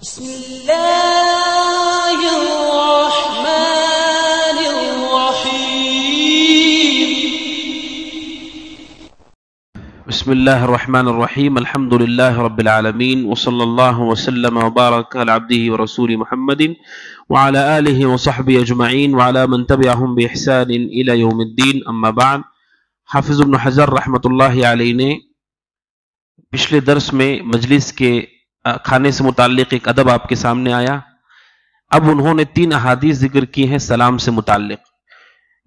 بسم الله الرحمن الرحيم بسم الله الرحمن الرحيم الحمد لله رب العالمين وصلى الله وسلم وبارك على عبده ورسوله محمد وعلى آله وصحبه أجمعين وعلى من تبعهم بإحسان إلى يوم الدين أما بعد حافظ ابن حجر رحمۃ اللہ علیہ نے پچھلے درس میں مجلس کے کھانے سے متعلق ایک ادب آپ کے سامنے آیا. اب انہوں نے 3 احادیث ذکر کی ہیں سلام سے متعلق.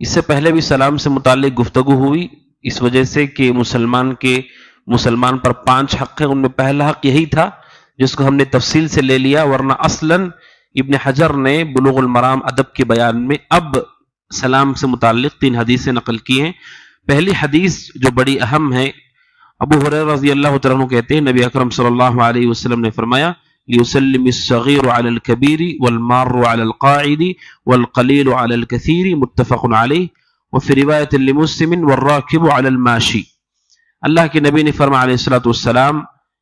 اس سے پہلے بھی سلام سے متعلق گفتگو ہوئی اس وجہ سے کہ مسلمان پر 5 حق ہیں. ان میں پہلا حق یہی تھا جس کو ہم نے تفصیل سے لے لیا، ورنہ اصلاً ابن حجر نے بلوغ المرام ادب کے بیان میں اب سلام سے متعلق 3 حدیثیں نقل کی ہیں. پہلی حدیث جو بڑی اہم ہے، ابو ہریرہ رضی اللہ تعالیٰ عنہ کہتے ہیں نبی اکرم صلی اللہ علیہ وسلم نے فرمایا لِيُسَلِّمِ الصَّغِيرُ عَلَى الْكَبِيرِ وَالْمَارُّ عَلَى الْقَاعِدِ وَالْقَلِيلُ عَلَى الْكَثِيرِ متفق علیہ وفي روایت لمسلم والراکب علی الماشی. اللہ کے نبی نے فرمایا علیہ الصلوۃ والسلام،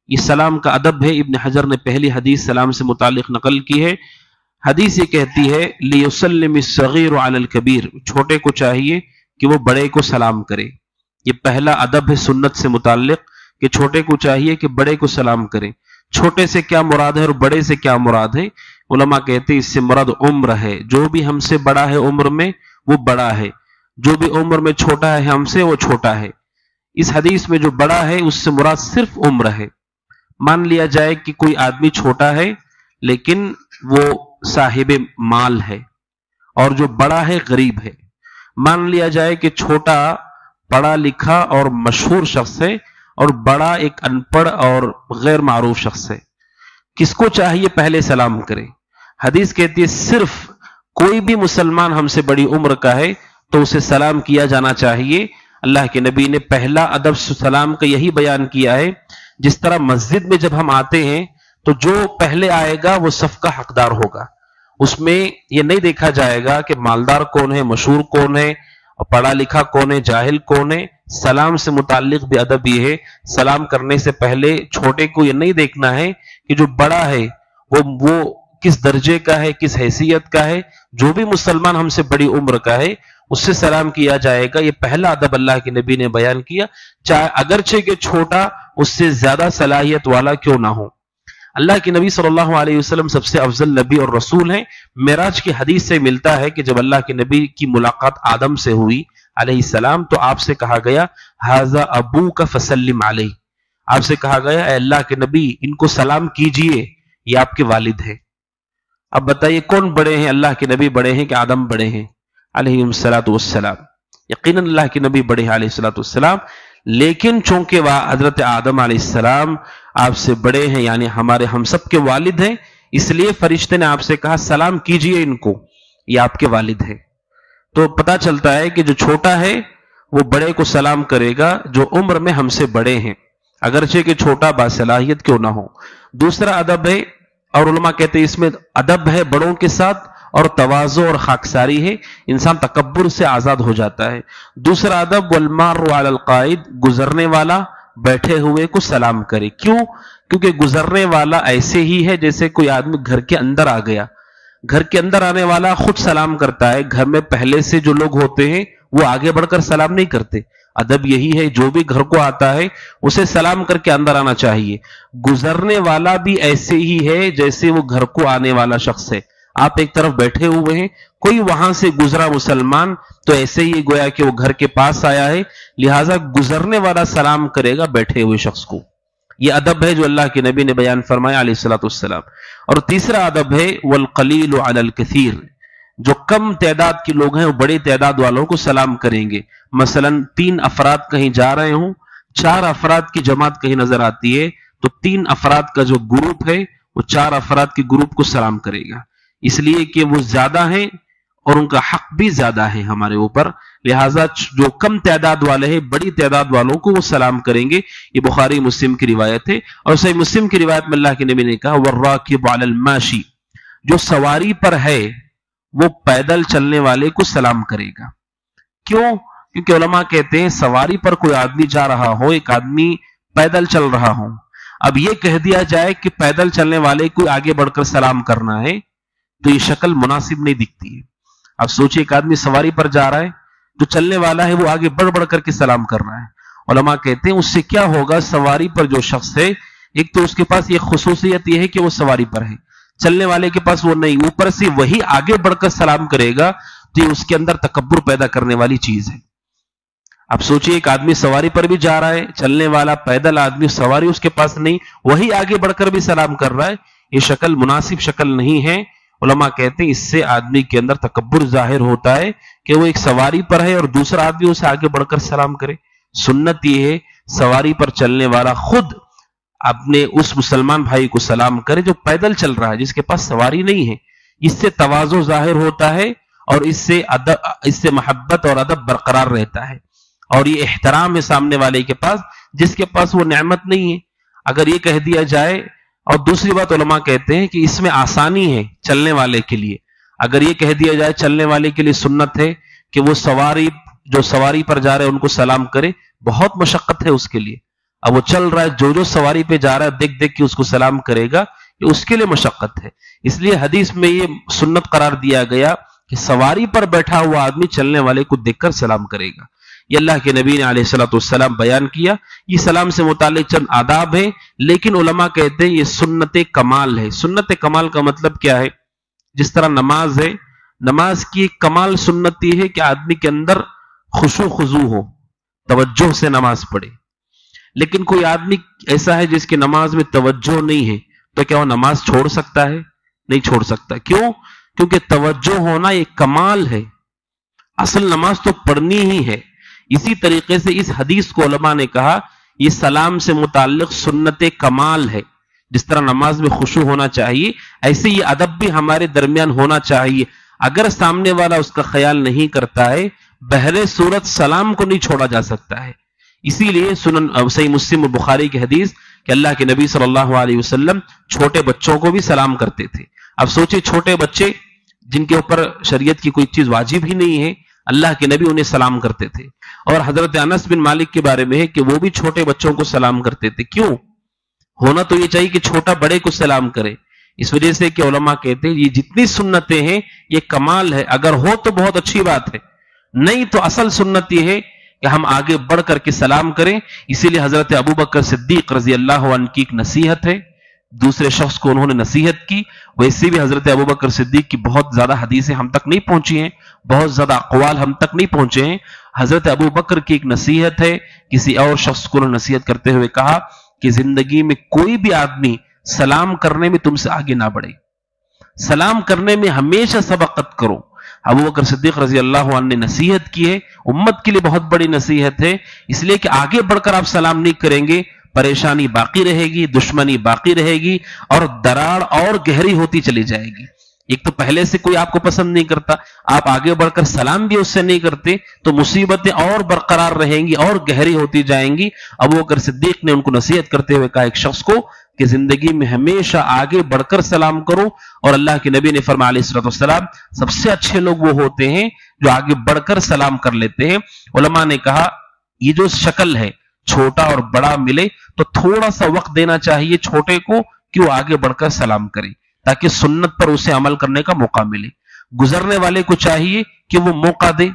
یہ سلام کا ادب ہے. ابن حجر نے پہلی حدیث سلام سے متعلق نقل کی ہے. حدیث یہ کہتی ہے لِيُسَلِّمِ الصَّغِيرُ عَلَى الْكَبِيرِ، چھوٹے کو چاہیے کہ وہ بڑے کو سلام کرے. یہ پہلا ادب ہے سنت سے متعلق کہ چھوٹے کو چاہیے کہ بڑے کو سلام کرے. چھوٹے سے کیا مراد ہے اور بڑے سے کیا مراد ہے؟ علماء کہتے ہیں اس سے مراد عمر ہے. جو بھی ہم سے بڑا ہے عمر میں وہ بڑا ہے، جو بھی عمر میں چھوٹا ہے ہم سے وہ چھوٹا ہے. اس حدیث میں جو بڑا ہے اس سے مراد صرف عمر ہے. مان لیا جائے کہ کوئی آدمی چھوٹا ہے لیکن وہ صاحب مال ہے اور جو بڑا ہے غریب ہے. مان لیا جائے کہ چھوٹا پڑھا لکھا اور مشہور شخص ہے اور بڑا ایک ان پڑھ اور غیر معروف شخص ہے. کس کو چاہیے پہلے سلام کرے؟ حدیث کہتی ہے صرف کوئی بھی مسلمان ہم سے بڑی عمر کا ہے تو اسے سلام کیا جانا چاہیے. اللہ کے نبی نے پہلا ادب سلام کا یہی بیان کیا ہے. جس طرح مسجد میں جب ہم آتے ہیں تو جو پہلے آئے گا وہ صف کا حقدار ہوگا. اس میں یہ نہیں دیکھا جائے گا کہ مالدار کون ہے، مشہور کون ہے، پڑھا لکھا کون ہے، جاہل کون ہے. سلام سے متعلق بھی ادب یہ ہے، سلام کرنے سے پہلے چھوٹے کو یہ نہیں دیکھنا ہے کہ جو بڑا ہے وہ کس درجے کا ہے، کس حیثیت کا ہے. جو بھی مسلمان ہم سے بڑی عمر کا ہے اس سے سلام کیا جائے گا. یہ پہلا ادب اللہ کے نبی نے بیان کیا، چاہے اگرچہ کہ چھوٹا اس سے زیادہ صلاحیت والا کیوں نہ ہو. اللہ کے نبی صلی اللہ علیہ وسلم سب سے افضل نبی اور رسول ہیں. معراج کی حدیث سے ملتا ہے کہ جب اللہ کے نبی کی ملاقات آدم سے ہوئی علیہ السلام تو آپ سے کہا گیا ھذا ابوک فسلم علیہ. آپ سے کہا گیا اے اللہ کے نبی ان کو سلام کیجئے، یہ آپ کے والد ہیں. اب بتائیے کون بڑے ہیں؟ اللہ کے نبی بڑے ہیں کہ آدم بڑے ہیں علیہ الصلوۃ والسلام؟ یقیناً اللہ کے نبی بڑے ہیں علیہ الصلوۃ والسلام، لیکن چونکہ حضرت آدم علیہ السلام آپ سے بڑے ہیں، یعنی ہم سب کے والد ہیں، اس لیے فرشتے نے آپ سے کہا سلام کیجئے ان کو، یہ آپ کے والد ہیں. تو پتہ چلتا ہے کہ جو چھوٹا ہے وہ بڑے کو سلام کرے گا جو عمر میں ہم سے بڑے ہیں، اگرچہ کہ چھوٹا باصلاحیت کیوں نہ ہو. دوسرا ادب ہے، اور علماء کہتے ہیں اس میں ادب ہے بڑوں کے ساتھ اور تواضع اور خاکساری ہے، انسان تکبر سے آزاد ہو جاتا ہے. دوسرا ادب والمار علی القائد، گزرنے والا بیٹھے ہوئے کو سلام کرے. کیوں؟ کیونکہ گزرنے والا ایسے ہی ہے جیسے کوئی آدمی گھر کے اندر آ گیا. گھر کے اندر آنے والا خود سلام کرتا ہے، گھر میں پہلے سے جو لوگ ہوتے ہیں وہ آگے بڑھ کر سلام نہیں کرتے. ادب یہی ہے جو بھی گھر کو آتا ہے اسے سلام کر کے اندر آنا چاہیے. گزرنے والا بھی ایسے ہی ہے جیسے وہ گھر کو آنے والا شخص ہے. آپ ایک طرف بیٹھے ہوئے ہیں، کوئی وہاں سے گزرا مسلمان تو ایسے ہی گویا کہ وہ گھر کے پاس آیا ہے، لہٰذا گزرنے والا سلام کرے گا بیٹھے ہوئے شخص کو. یہ ادب ہے جو اللہ کے نبی نے بیان فرمایا علیہ الصلوۃ والسلام. اور تیسرا ادب ہے والقلیل علی الکثیر، جو کم تعداد کے لوگ ہیں وہ بڑی تعداد والوں کو سلام کریں گے. مثلا 3 افراد کہیں جا رہے ہوں، 4 افراد کی جماعت کہیں نظر آتی ہے تو 3 افراد کا جو گروپ ہے وہ 4 افراد کے گروپ کو سلام کرے گا، اس لیے کہ وہ زیادہ ہیں اور ان کا حق بھی زیادہ ہے ہمارے اوپر. لہٰذا جو کم تعداد والے ہیں بڑی تعداد والوں کو وہ سلام کریں گے. یہ بخاری مسلم کی روایت ہے. اور صحیح مسلم کی روایت میں اللہ کے نبی نے کہا والراکب علی الماشی، جو سواری پر ہے وہ پیدل چلنے والے کو سلام کرے گا. کیوں؟ کیونکہ علماء کہتے ہیں سواری پر کوئی آدمی جا رہا ہو، ایک آدمی پیدل چل رہا ہو، اب یہ کہہ دیا جائے کہ پیدل چلنے والے کو آگے بڑھ کر سلام کرنا ہے تو یہ شکل مناسب نہیں دکھتی ہے. اب سوچئے ایک آدمی سواری پر جا رہا ہے، جو چلنے والا ہے وہ آگے بڑھ بڑھ کر کے سلام کر رہا ہے. علماء کہتے ہیں اس سے کیا ہوگا، سواری پر جو شخص ہے ایک تو اس کے پاس یہ خصوصیت یہ ہے کہ وہ سواری پر ہے، چلنے والے کے پاس وہ نہیں، اوپر سے وہی آگے بڑھ کر سلام کرے گا تو یہ اس کے اندر تکبر پیدا کرنے والی چیز ہے. اب سوچئے ایک آدمی سواری پر بھی جا رہا ہے، چلنے والا پیدل آدمی، سواری اس کے پاس نہیں، وہی آگے بڑھ کر بھی سلام کر رہا ہے، یہ شکل مناسب شکل نہیں ہے. علماء کہتے ہیں اس سے آدمی کے اندر تکبر ظاہر ہوتا ہے کہ وہ ایک سواری پر ہے اور دوسرا آدمی اسے آگے بڑھ کر سلام کرے. سنت یہ ہے سواری پر چلنے والا خود اپنے اس مسلمان بھائی کو سلام کرے جو پیدل چل رہا ہے، جس کے پاس سواری نہیں ہے. اس سے تواضع ظاہر ہوتا ہے اور اس سے محبت اور ادب برقرار رہتا ہے، اور یہ احترام ہے سامنے والے کے پاس جس کے پاس وہ نعمت نہیں ہے. اگر یہ کہہ دیا جائے، اور دوسری بات علماء کہتے ہیں کہ اس میں آسانی ہے چلنے والے کے لیے. اگر یہ کہہ دیا جائے چلنے والے کے لیے سنت ہے کہ وہ جو سواری پر جا رہے ہیں ان کو سلام کرے، بہت مشقت ہے اس کے لیے. اب وہ چل رہا ہے، جو سواری پہ جا رہا ہے دیکھ دیکھ کے اس کو سلام کرے گا، یہ اس کے لیے مشقت ہے. اس لیے حدیث میں یہ سنت قرار دیا گیا کہ سواری پر بیٹھا ہوا آدمی چلنے والے کو دیکھ کر سلام کرے گا. یہ اللہ کے نبی نے علیہ الصلوۃ والسلام بیان کیا. یہ سلام سے متعلق چند آداب ہیں، لیکن علماء کہتے ہیں یہ سنت کمال ہے. سنت کمال کا مطلب کیا ہے؟ جس طرح نماز ہے، نماز کی کمال سنت یہ ہے کہ آدمی کے اندر خشوع خضوع ہو، توجہ سے نماز پڑھے. لیکن کوئی آدمی ایسا ہے جس کی نماز میں توجہ نہیں ہے، تو کیا وہ نماز چھوڑ سکتا ہے؟ نہیں چھوڑ سکتا. کیوں؟ کیونکہ توجہ ہونا ایک کمال ہے. اصل نماز تو پڑھنی ہی ہے. اسی طریقے سے اس حدیث کو علماء نے کہا یہ سلام سے متعلق سنت کمال ہے. جس طرح نماز میں خشوع ہونا چاہیے، ایسے یہ ادب بھی ہمارے درمیان ہونا چاہیے. اگر سامنے والا اس کا خیال نہیں کرتا ہے، بہر صورت سلام کو نہیں چھوڑا جا سکتا ہے. اسی لیے صحیح مسلم اور بخاری کی حدیث کہ اللہ کے نبی صلی اللہ علیہ وسلم چھوٹے بچوں کو بھی سلام کرتے تھے. اب سوچے چھوٹے بچے جن کے اوپر شریعت کی کوئی چیز واجب ہی نہیں ہے، اللہ کے نبی انہیں سلام کرتے تھے. اور حضرت انس بن مالک کے بارے میں ہے کہ وہ بھی چھوٹے بچوں کو سلام کرتے تھے. کیوں؟ ہونا تو یہ چاہیے کہ چھوٹا بڑے کو سلام کرے. اس وجہ سے کہ علماء کہتے ہیں یہ جتنی سنتیں ہیں یہ کمال ہے. اگر ہو تو بہت اچھی بات ہے، نہیں تو اصل سنت یہ ہے کہ ہم آگے بڑھ کر کے سلام کریں. اسی لیے حضرت ابوبکر صدیق رضی اللہ عنہ کی ایک نصیحت ہے، دوسرے شخص کو انہوں نے نصیحت کی. ویسے بھی حضرت ابوبکر صدیق کی بہت زیادہ حدیثیں ہم تک نہیں پہنچی ہیں، بہت زیادہ اقوال ہم تک نہیں پہنچے ہیں. حضرت ابوبکر کی ایک نصیحت ہے. کسی اور شخص کو انہوں نے نصیحت کرتے ہوئے کہا کہ زندگی میں کوئی بھی آدمی سلام کرنے میں تم سے آگے نہ بڑھے، سلام کرنے میں ہمیشہ سبقت کرو. ابوبکر صدیق رضی اللہ عنہ نے نصیحت کی ہے، امت کے لیے بہت بڑی نصیحت ہے. اس لیے کہ آگے بڑھ کر آپ سلام نہیں کریں گے، پریشانی باقی رہے گی، دشمنی باقی رہے گی، اور دراڑ اور گہری ہوتی چلی جائے گی. ایک تو پہلے سے کوئی آپ کو پسند نہیں کرتا، آپ آگے بڑھ کر سلام بھی اس سے نہیں کرتے، تو مصیبتیں اور برقرار رہیں گی اور گہری ہوتی جائیں گی. ابوبکر صدیق نے ان کو نصیحت کرتے ہوئے کہا ایک شخص کو کہ زندگی میں ہمیشہ آگے بڑھ کر سلام کرو. اور اللہ کے نبی نے فرمایا علیہ الصلوۃ والسلام سب سے اچھے لوگ وہ ہوتے ہیں جو آگے بڑھ کر سلام کر لیتے ہیں. علماء نے کہا یہ جو شکل ہے چھوٹا اور بڑا ملے تو تھوڑا سا وقت دینا چاہیے چھوٹے کو کہ وہ آگے بڑھ کر سلام کرے، تاکہ سنت پر اسے عمل کرنے کا موقع ملے. گزرنے والے کو چاہیے کہ وہ موقع دے.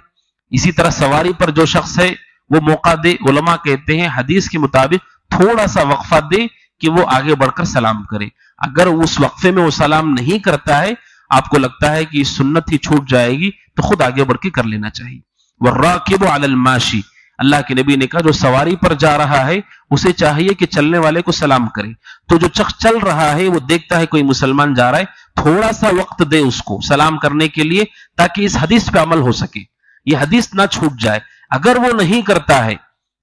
اسی طرح سواری پر جو شخص ہے وہ موقع دے. علماء کہتے ہیں حدیث کے مطابق تھوڑا سا وقفہ دے کہ وہ آگے بڑھ کر سلام کرے. اگر اس وقفے میں وہ سلام نہیں کرتا ہے، آپ کو لگتا ہے کہ یہ سنت ہی چھوٹ جائے گی، تو خود آگے بڑھ کے کر لینا چاہیے. وَالرَّاكِبُ عَلَى الْمَاشِي، اللہ کے نبی نے کہا جو سواری پر جا رہا ہے اسے چاہیے کہ چلنے والے کو سلام کرے. تو جو شخص چل رہا ہے وہ دیکھتا ہے کوئی مسلمان جا رہا ہے، تھوڑا سا وقت دے اس کو سلام کرنے کے لیے، تاکہ اس حدیث پہ عمل ہو سکے، یہ حدیث نہ چھوٹ جائے. اگر وہ نہیں کرتا ہے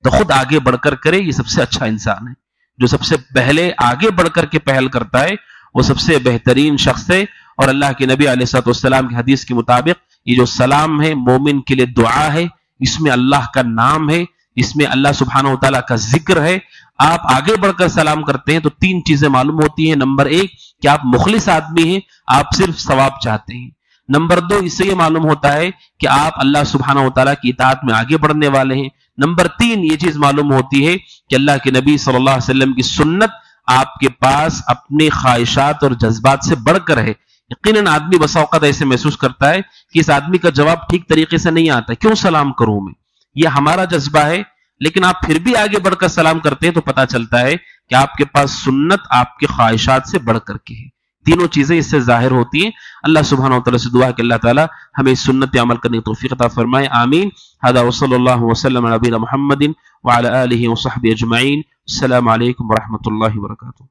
تو خود آگے بڑھ کر کرے. یہ سب سے اچھا انسان ہے. جو سب سے پہلے آگے بڑھ کر کے پہل کرتا ہے وہ سب سے بہترین شخص ہے. اور اللہ کے نبی علیہ الصلوۃ والسلام کی حدیث کے مطابق یہ جو سلام ہے مومن کے لیے دعا ہے، اس میں اللہ کا نام ہے، اس میں اللہ سبحانہ و تعالیٰ کا ذکر ہے. آپ آگے بڑھ کر سلام کرتے ہیں تو تین چیزیں معلوم ہوتی ہیں. نمبر ایک کہ آپ مخلص آدمی ہیں، آپ صرف ثواب چاہتے ہیں. نمبر دو اس سے یہ معلوم ہوتا ہے کہ آپ اللہ سبحانہ و تعالیٰ کی اطاعت میں آگے بڑھنے والے ہیں. نمبر تین یہ چیز معلوم ہوتی ہے کہ اللہ کے نبی صلی اللہ علیہ وسلم کی سنت آپ کے پاس اپنی خواہشات اور جذبات سے بڑھ کر ہے. یقیناً آدمی بسا اوقات ایسے محسوس کرتا ہے کہ اس آدمی کا جواب ٹھیک طریقے سے نہیں آتا، کیوں سلام کروں میں؟ یہ ہمارا جذبہ ہے، لیکن آپ پھر بھی آگے بڑھ کر سلام کرتے ہیں تو پتا چلتا ہے کہ آپ کے پاس سنت آپ کے خواہشات سے بڑھ کر کے ہے. تینوں چیزیں اس سے ظاہر ہوتی ہیں. اللہ سبحانہ وتعالی سے دعا ہے کہ اللہ تعالی ہمیں اس سنت عمل کرنے کی توفیق عطا فرمائے. آمین. هذا وصلی اللہ وسلم علی نبینا محمد وعلی آلہ وصحبہ اجمعین. السلام علیکم ورحمۃ اللہ وبرکاتہ.